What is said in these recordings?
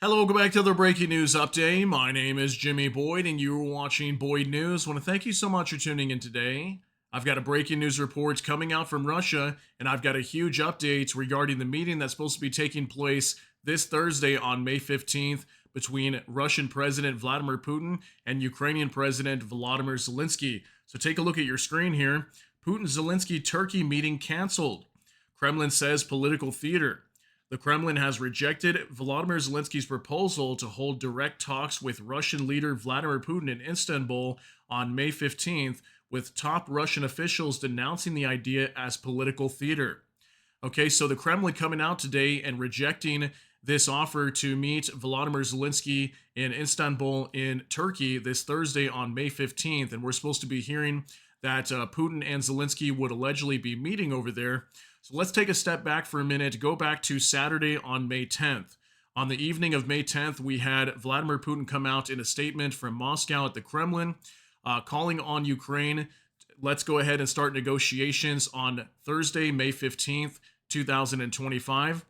Hello, welcome back to the breaking news update. My name is Jimmy Boyd, and you are watching Boyd News. I want to thank you so much for tuning in today. I've got a breaking news report coming out from Russia, and I've got a huge update regarding the meeting that's supposed to be taking place this Thursday on May 15th between Russian President Vladimir Putin and Ukrainian President Volodymyr Zelensky. So take a look at your screen here. Putin-Zelensky Turkey meeting canceled. Kremlin says political theater. The Kremlin has rejected Volodymyr Zelensky's proposal to hold direct talks with Russian leader Vladimir Putin in Istanbul on May 15th, with top Russian officials denouncing the idea as political theater. Okay, so the Kremlin coming out today and rejecting this offer to meet Volodymyr Zelensky in Istanbul in Turkey this Thursday on May 15th. And we're supposed to be hearing that Putin and Zelensky would allegedly be meeting over there. So let's take a step back for a minute, go back to Saturday on May 10th. On the evening of May 10th, we had Vladimir Putin come out in a statement from Moscow at the Kremlin, calling on Ukraine. Let's go ahead and start negotiations on Thursday, May 15th, 2025.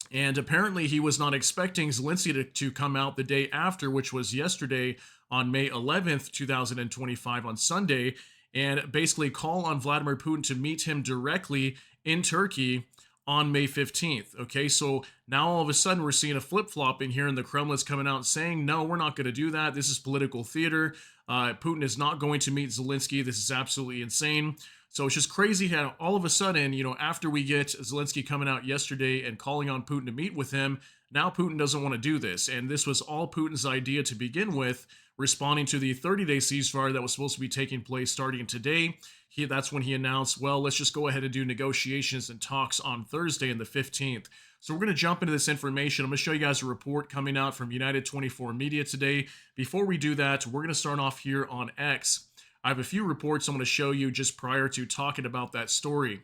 And apparently, he was not expecting Zelensky to come out the day after, which was yesterday on May 11th, 2025, on Sunday, and basically call on Vladimir Putin to meet him directly in Turkey on May 15th. Okay, so now all of a sudden we're seeing a flip-flopping here, and the Kremlin's coming out and saying, no, we're not going to do that. This is political theater. Putin is not going to meet Zelensky. This is absolutely insane. So it's just crazy how all of a sudden, after we get Zelensky coming out yesterday and calling on Putin to meet with him, now Putin doesn't want to do this. And this was all Putin's idea to begin with, responding to the 30-day ceasefire that was supposed to be taking place starting today. That's when he announced, well, let's just go ahead and do negotiations and talks on Thursday and the 15th. So we're going to jump into this information. I'm going to show you guys a report coming out from United 24 Media today. Before we do that, we're going to start off here on X. I have a few reports I'm going to show you just prior to talking about that story.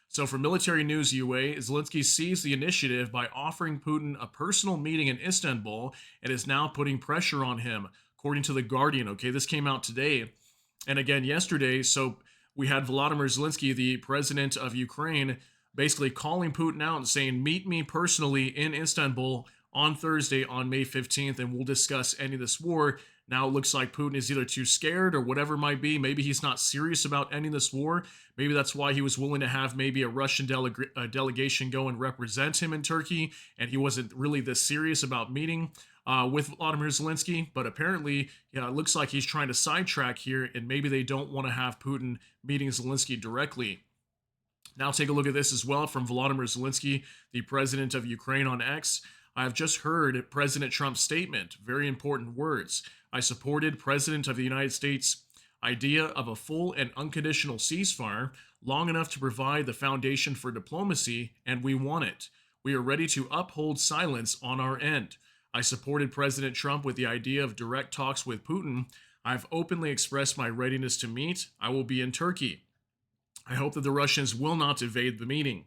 So for Military News UA, Zelensky seized the initiative by offering Putin a personal meeting in Istanbul and is now putting pressure on him, according to The Guardian. Okay, this came out today. And again, yesterday, so we had Volodymyr Zelensky, the president of Ukraine, basically calling Putin out and saying, meet me personally in Istanbul on Thursday on May 15th, and we'll discuss ending this war. Now it looks like Putin is either too scared or whatever it might be. Maybe he's not serious about ending this war. Maybe that's why he was willing to have maybe a Russian delegation go and represent him in Turkey, and he wasn't really this serious about meeting with Volodymyr Zelensky. But apparently, it looks like he's trying to sidetrack here, and maybe they don't want to have Putin meeting Zelensky directly. Now take a look at this as well from Volodymyr Zelensky, the president of Ukraine, on X. I've just heard President Trump's statement. Very important words. I supported President of the United States' idea of a full and unconditional ceasefire long enough to provide the foundation for diplomacy, and we want it. We are ready to uphold silence on our end. I supported President Trump with the idea of direct talks with Putin. I've openly expressed my readiness to meet. I will be in Turkey. I hope that the Russians will not evade the meeting.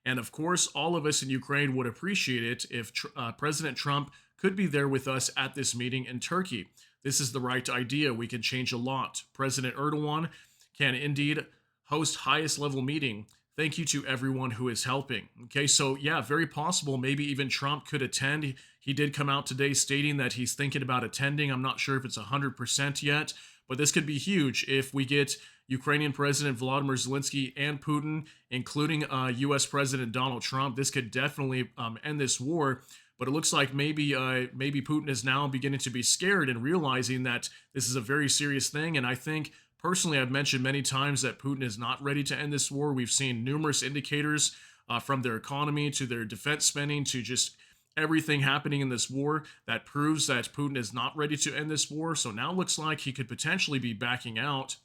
And of course, all of us in Ukraine would appreciate it if President Trump could be there with us at this meeting in Turkey. This is the right idea. We can change a lot. President Erdogan can indeed host highest level meeting. Thank you to everyone who is helping. Okay, so yeah, very possible. Maybe even Trump could attend. He did come out today stating that he's thinking about attending. I'm not sure if it's 100% yet, but this could be huge if we get Ukrainian President Volodymyr Zelensky and Putin, including U.S. President Donald Trump. This could definitely end this war. But it looks like maybe Putin is now beginning to be scared and realizing that this is a very serious thing. And I think personally, I've mentioned many times that Putin is not ready to end this war. We've seen numerous indicators from their economy to their defense spending to just everything happening in this war that proves that Putin is not ready to end this war. So now it looks like he could potentially be backing out.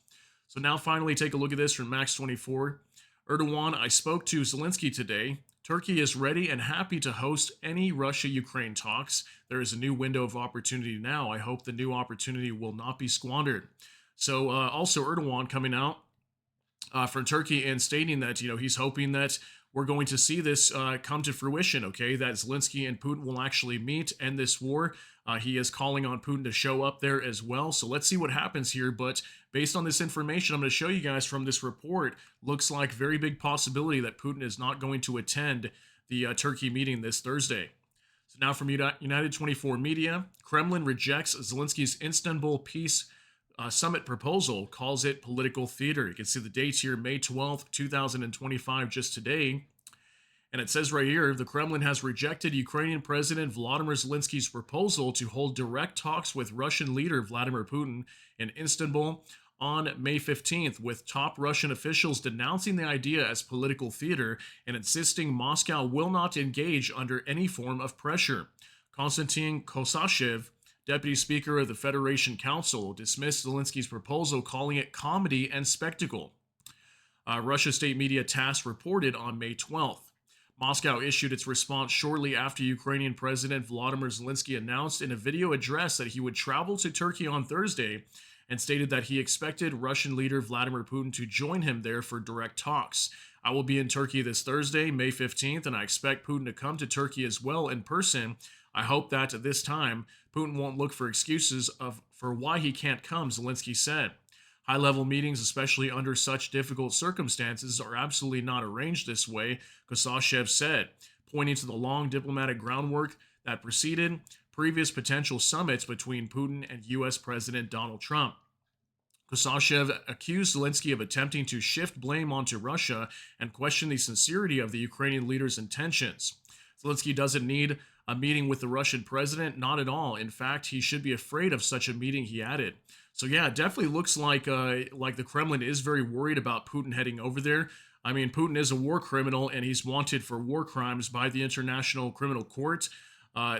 So now finally take a look at this from Max 24. Erdogan, I spoke to Zelensky today. Turkey is ready and happy to host any Russia-Ukraine talks. There is a new window of opportunity now. I hope the new opportunity will not be squandered. So also Erdogan coming out from Turkey and stating that, he's hoping that we're going to see this come to fruition, okay, that Zelensky and Putin will actually meet, end this war. He is calling on Putin to show up there as well. So let's see what happens here. But based on this information, I'm going to show you guys from this report, looks like very big possibility that Putin is not going to attend the Turkey meeting this Thursday. So So now from United 24 Media, Kremlin rejects Zelensky's Istanbul peace summit proposal, calls it political theater. You can see the dates here, May 12th, 2025, just today. And it says right here, the Kremlin has rejected Ukrainian President Volodymyr Zelensky's proposal to hold direct talks with Russian leader Vladimir Putin in Istanbul on May 15th, with top Russian officials denouncing the idea as political theater and insisting Moscow will not engage under any form of pressure. Konstantin Kosachev, Deputy Speaker of the Federation Council, dismissed Zelensky's proposal, calling it comedy and spectacle. Russia state media TASS reported on May 12th. Moscow issued its response shortly after Ukrainian President Volodymyr Zelensky announced in a video address that he would travel to Turkey on Thursday and stated that he expected Russian leader Vladimir Putin to join him there for direct talks. I will be in Turkey this Thursday, May 15th, and I expect Putin to come to Turkey as well in person. I hope that at this time, Putin won't look for excuses for why he can't come, Zelensky said. High-level meetings, especially under such difficult circumstances, are absolutely not arranged this way, Kosachev said, pointing to the long diplomatic groundwork that preceded previous potential summits between Putin and U.S. President Donald Trump. Kosachev accused Zelensky of attempting to shift blame onto Russia and question the sincerity of the Ukrainian leader's intentions. Zelensky doesn't need a meeting with the Russian president, not at all. In fact, he should be afraid of such a meeting, he added. So yeah, it definitely looks like the Kremlin is very worried about Putin heading over there. I mean, Putin is a war criminal and he's wanted for war crimes by the International Criminal Court.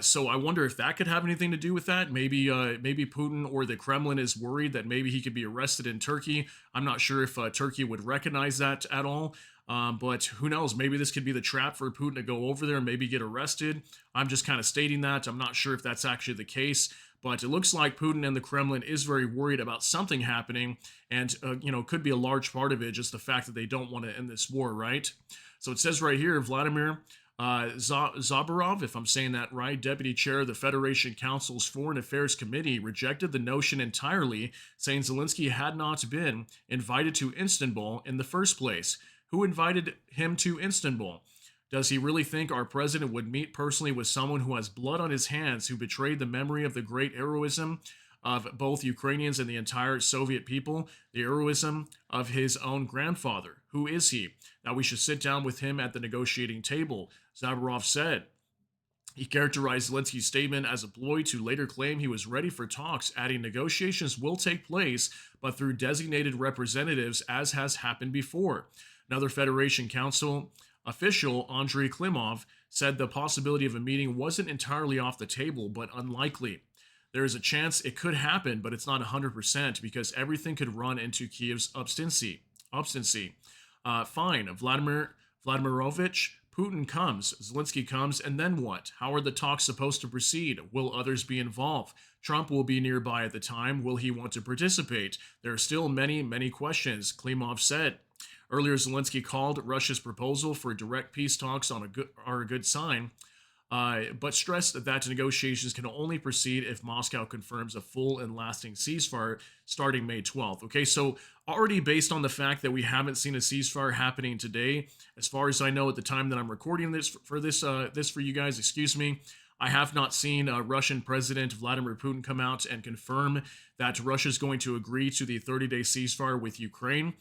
So I wonder if that could have anything to do with that. Maybe Putin or the Kremlin is worried that maybe he could be arrested in Turkey. I'm not sure if Turkey would recognize that at all. But who knows? Maybe this could be the trap for Putin to go over there and maybe get arrested. I'm just kind of stating that. I'm not sure if that's actually the case. But it looks like Putin and the Kremlin is very worried about something happening. And, could be a large part of it just the fact that they don't want to end this war, right? So it says right here, Vladimir Zabarov, if I'm saying that right, deputy chair of the Federation Council's Foreign Affairs Committee, rejected the notion entirely, saying Zelensky had not been invited to Istanbul in the first place. Who invited him to Istanbul? Does he really think our president would meet personally with someone who has blood on his hands, who betrayed the memory of the great heroism of both Ukrainians and the entire Soviet people, the heroism of his own grandfather? Who is he? Now we should sit down with him at the negotiating table, Zabarov said. He characterized Zelensky's statement as a ploy to later claim he was ready for talks, adding negotiations will take place, but through designated representatives, as has happened before. Another Federation Council official, Andrei Klimov, said the possibility of a meeting wasn't entirely off the table, but unlikely. There is a chance it could happen, but it's not 100% because everything could run into Kiev's obstinacy. Fine, Vladimirovich, Putin comes, Zelensky comes, and then what? How are the talks supposed to proceed? Will others be involved? Trump will be nearby at the time. Will he want to participate? There are still many, many questions, Klimov said. Earlier, Zelensky called Russia's proposal for direct peace talks are a good sign, but stressed that negotiations can only proceed if Moscow confirms a full and lasting ceasefire starting May 12th. Okay, so already based on the fact that we haven't seen a ceasefire happening today, as far as I know at the time that I'm recording this for you guys, I have not seen Russian President Vladimir Putin come out and confirm that Russia is going to agree to the 30-day ceasefire with Ukraine.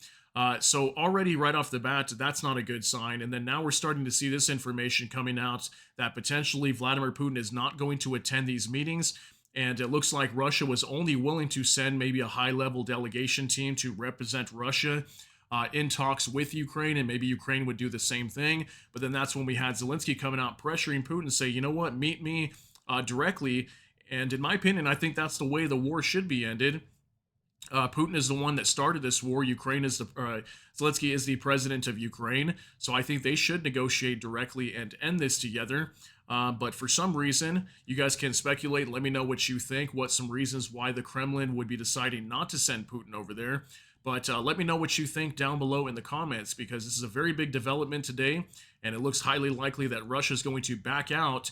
So already right off the bat, that's not a good sign. And then now we're starting to see this information coming out that potentially Vladimir Putin is not going to attend these meetings. And it looks like Russia was only willing to send maybe a high-level delegation team to represent Russia in talks with Ukraine, and maybe Ukraine would do the same thing. But then that's when we had Zelensky coming out pressuring Putin to say, you know what, meet me directly. And in my opinion, I think that's the way the war should be ended. Putin is the one that started this war. Zelensky is the president of Ukraine. So I think they should negotiate directly and end this together. But for some reason, you guys can speculate. Let me know what you think. What some reasons why the Kremlin would be deciding not to send Putin over there. But let me know what you think down below in the comments, because this is a very big development today. And it looks highly likely that Russia is going to back out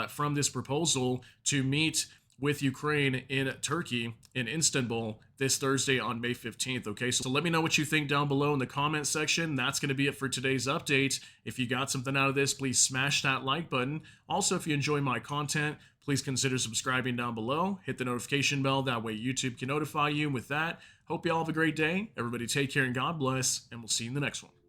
from this proposal to meet with Ukraine in Turkey, in Istanbul, this Thursday on May 15th. Okay, so let me know what you think down below in the comment section. That's going to be it for today's update. If you got something out of this, please smash that like button. Also, if you enjoy my content, please consider subscribing down below. Hit the notification bell. That way YouTube can notify you. With that, hope you all have a great day. Everybody take care and God bless, and we'll see you in the next one.